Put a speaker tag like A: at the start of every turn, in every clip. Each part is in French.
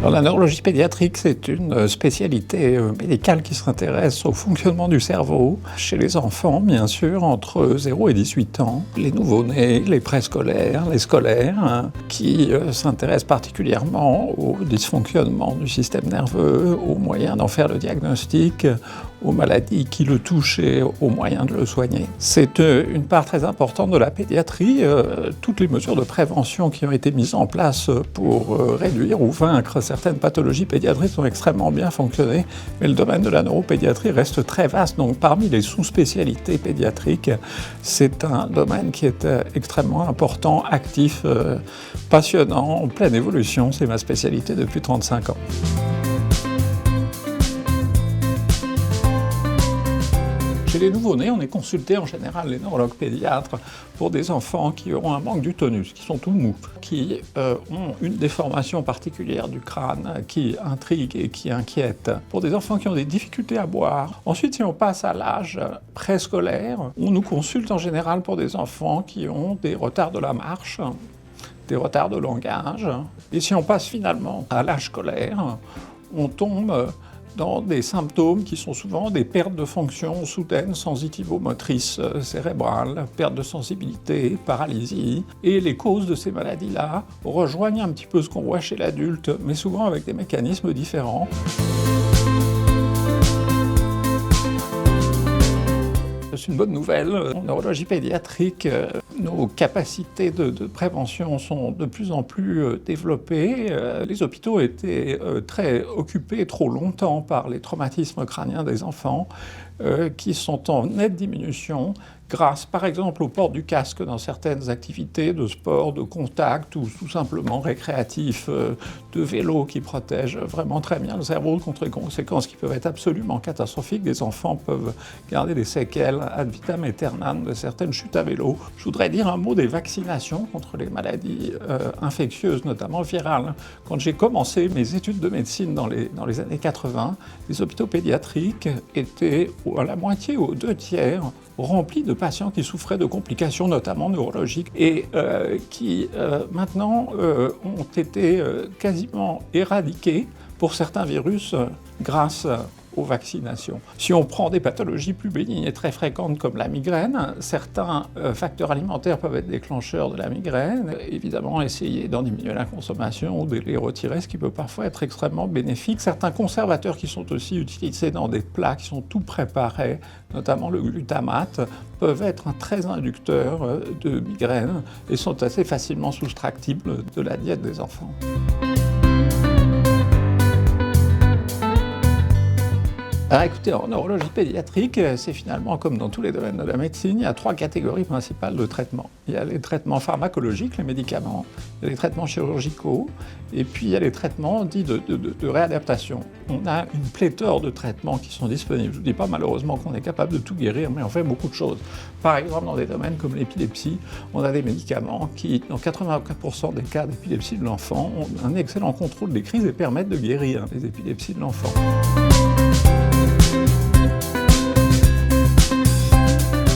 A: Alors, la neurologie pédiatrique, c'est une spécialité médicale qui s'intéresse au fonctionnement du cerveau chez les enfants, bien sûr, entre 0 et 18 ans. Les nouveau-nés, les préscolaires, les scolaires, qui s'intéressent particulièrement au dysfonctionnement du système nerveux, aux moyens d'en faire le diagnostic, aux maladies qui le touchent et aux moyens de le soigner. C'est une part très importante de la pédiatrie. Toutes les mesures de prévention qui ont été mises en place pour réduire ou vaincre certaines pathologies pédiatriques ont extrêmement bien fonctionné, mais le domaine de la neuropédiatrie reste très vaste. Donc parmi les sous-spécialités pédiatriques, c'est un domaine qui est extrêmement important, actif, passionnant, en pleine évolution. C'est ma spécialité depuis 35 ans. Chez les nouveau-nés, on est consulté en général, les neurologues pédiatres, pour des enfants qui auront un manque du tonus, qui sont tout mous, qui ont une déformation particulière du crâne qui intrigue et qui inquiète, pour des enfants qui ont des difficultés à boire. Ensuite, si on passe à l'âge préscolaire, on nous consulte en général pour des enfants qui ont des retards de la marche, des retards de langage. Et si on passe finalement à l'âge scolaire, on tombe dans des symptômes qui sont souvent des pertes de fonction soudaines sensitivo-motrices cérébrales, perte de sensibilité, paralysie. Et les causes de ces maladies-là rejoignent un petit peu ce qu'on voit chez l'adulte, mais souvent avec des mécanismes différents. C'est une bonne nouvelle. En neurologie pédiatrique, nos capacités de prévention sont de plus en plus développées. Les hôpitaux étaient très occupés trop longtemps par les traumatismes crâniens des enfants, qui sont en nette diminution grâce par exemple au port du casque dans certaines activités de sport, de contact ou tout simplement récréatif, de vélo qui protègent vraiment très bien le cerveau contre les conséquences qui peuvent être absolument catastrophiques. Des enfants peuvent garder des séquelles ad vitam aeternam de certaines chutes à vélo. Je voudrais dire un mot des vaccinations contre les maladies infectieuses, notamment virales. Quand j'ai commencé mes études de médecine dans les années 80, les hôpitaux pédiatriques étaient à la moitié ou aux 2/3 remplis de patients qui souffraient de complications, notamment neurologiques, et qui maintenant ont été quasiment éradiqués pour certains virus grâce aux vaccinations. Si on prend des pathologies plus bénignes et très fréquentes comme la migraine, certains facteurs alimentaires peuvent être déclencheurs de la migraine. Évidemment, essayer d'en diminuer la consommation ou de les retirer, ce qui peut parfois être extrêmement bénéfique. Certains conservateurs qui sont aussi utilisés dans des plats qui sont tout préparés, notamment le glutamate, peuvent être un très inducteur de migraine et sont assez facilement soustractibles de la diète des enfants. Alors écoutez, en neurologie pédiatrique, c'est finalement comme dans tous les domaines de la médecine, il y a 3 catégories principales de traitements. Il y a les traitements pharmacologiques, les médicaments, il y a les traitements chirurgicaux, et puis il y a les traitements dits de réadaptation. On a une pléthore de traitements qui sont disponibles. Je ne dis pas malheureusement qu'on est capable de tout guérir, mais on fait beaucoup de choses. Par exemple, dans des domaines comme l'épilepsie, on a des médicaments qui, dans 84% des cas d'épilepsie de l'enfant, ont un excellent contrôle des crises et permettent de guérir les épilepsies de l'enfant.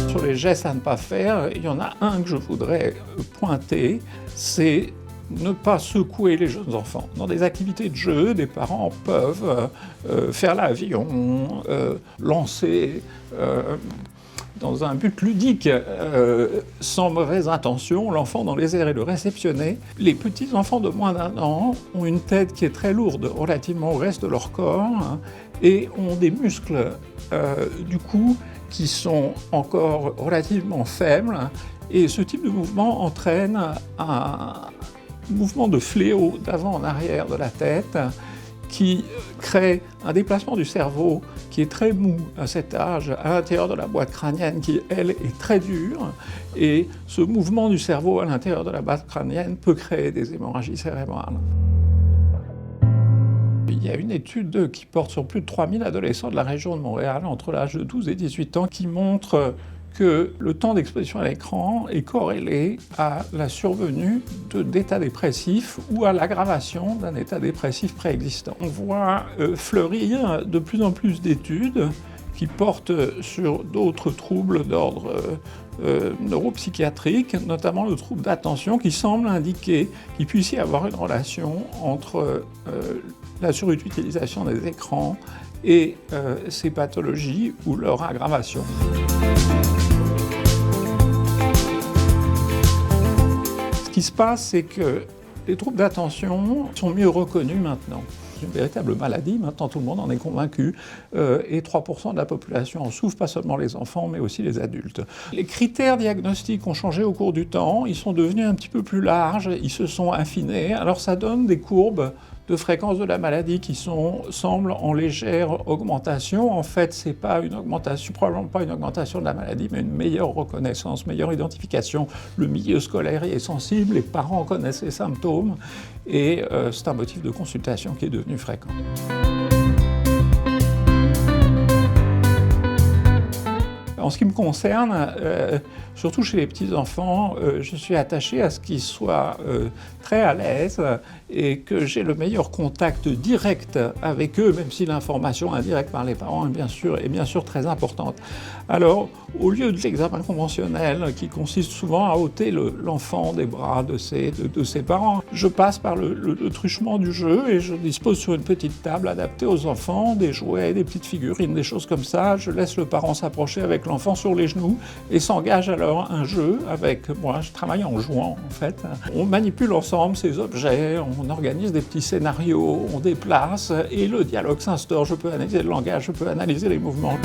A: Sur les gestes à ne pas faire, il y en a un que je voudrais pointer, c'est ne pas secouer les jeunes enfants. Dans des activités de jeu, des parents peuvent faire l'avion, lancer dans un but ludique, sans mauvaise intention, l'enfant dans les airs et le réceptionner. Les petits enfants de moins d'1 an ont une tête qui est très lourde relativement au reste de leur corps et ont des muscles du cou qui sont encore relativement faibles, et ce type de mouvement entraîne un mouvement de fléau d'avant en arrière de la tête qui crée un déplacement du cerveau qui est très mou à cet âge, à l'intérieur de la boîte crânienne qui, elle, est très dure, et ce mouvement du cerveau à l'intérieur de la boîte crânienne peut créer des hémorragies cérébrales. Il y a une étude qui porte sur plus de 3000 adolescents de la région de Montréal entre l'âge de 12 et 18 ans qui montre que le temps d'exposition à l'écran est corrélé à la survenue d'états dépressifs ou à l'aggravation d'un état dépressif préexistant. On voit fleurir de plus en plus d'études qui portent sur d'autres troubles d'ordre neuropsychiatrique, notamment le trouble d'attention, qui semble indiquer qu'il puisse y avoir une relation entre la surutilisation des écrans et ces pathologies ou leur aggravation. Ce qui se passe, c'est que les troubles d'attention sont mieux reconnus maintenant. C'est une véritable maladie, maintenant tout le monde en est convaincu, et 3% de la population en souffre, pas seulement les enfants, mais aussi les adultes. Les critères diagnostiques ont changé au cours du temps, ils sont devenus un petit peu plus larges, ils se sont affinés, alors ça donne des courbes de fréquence de la maladie qui semblent en légère augmentation. En fait, c'est pas une augmentation, probablement pas une augmentation de la maladie, mais une meilleure reconnaissance, meilleure identification. Le milieu scolaire y est sensible, les parents connaissent les symptômes, et c'est un motif de consultation qui est devenu fréquent. En ce qui me concerne, surtout chez les petits-enfants, je suis attaché à ce qu'ils soient très à l'aise et que j'ai le meilleur contact direct avec eux, même si l'information indirecte par les parents est bien sûr très importante. Alors, au lieu de l'examen conventionnel qui consiste souvent à ôter l'enfant des bras de ses parents, je passe par le truchement du jeu et je dispose sur une petite table adaptée aux enfants des jouets, des petites figurines, des choses comme ça. Je laisse le parent s'approcher avec l'enfant sur les genoux et s'engage alors un jeu avec moi. Je travaille en jouant en fait. On manipule ensemble ces objets, on organise des petits scénarios, on déplace et le dialogue s'instaure. Je peux analyser le langage, je peux analyser les mouvements.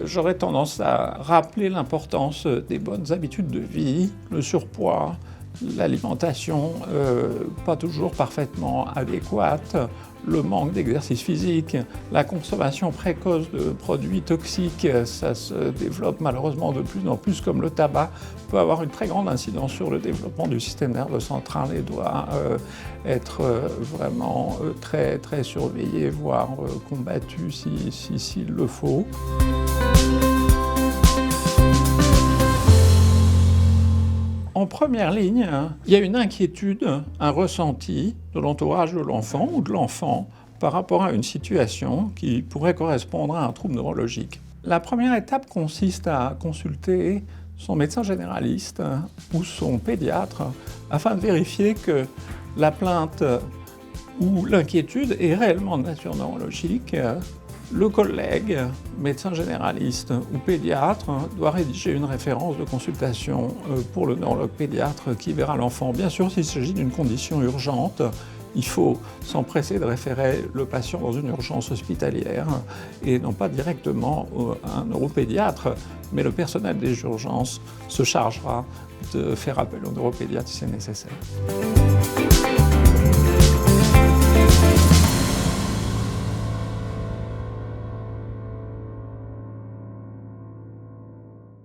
A: J'aurais tendance à rappeler l'importance des bonnes habitudes de vie, le surpoids, l'alimentation pas toujours parfaitement adéquate, le manque d'exercice physique, la consommation précoce de produits toxiques, ça se développe malheureusement de plus en plus, comme le tabac, peut avoir une très grande incidence sur le développement du système nerveux central et doit être vraiment très surveillé, voire combattu s'il le faut. En première ligne, il y a une inquiétude, un ressenti de l'entourage de l'enfant ou de l'enfant par rapport à une situation qui pourrait correspondre à un trouble neurologique. La première étape consiste à consulter son médecin généraliste ou son pédiatre afin de vérifier que la plainte ou l'inquiétude est réellement de nature neurologique. Le collègue, médecin généraliste ou pédiatre, doit rédiger une référence de consultation pour le neurologue pédiatre qui verra l'enfant. Bien sûr, s'il s'agit d'une condition urgente, il faut s'empresser de référer le patient dans une urgence hospitalière et non pas directement à un neuropédiatre, mais le personnel des urgences se chargera de faire appel au neuropédiatre si c'est nécessaire.